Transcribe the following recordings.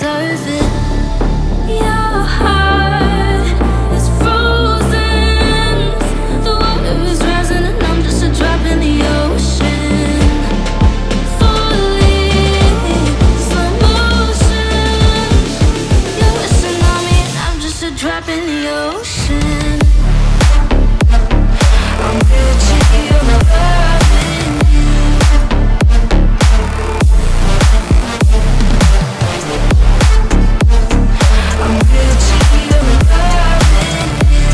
deserve it. Your heart is frozen. The water is rising and I'm just a drop in the ocean. Falling, slow motion. You're wishing on me and I'm just a drop in the ocean. I'm guilty of loving you. I'm guilty of loving you.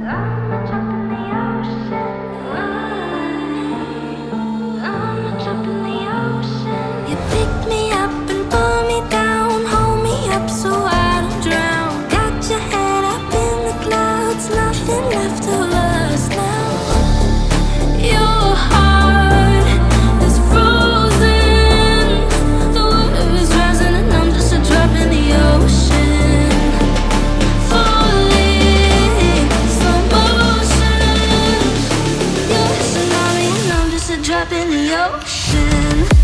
I'm a drop in the ocean. I'm a drop in the ocean. You pick me up and pull me down, hold me up so I don't drown. Got your head up in the clouds, nothing left of us now. Your heart is frozen. The water is rising and I'm just a drop in the ocean. Falling, slow motion. You're wishing on me and I'm just a drop in the ocean.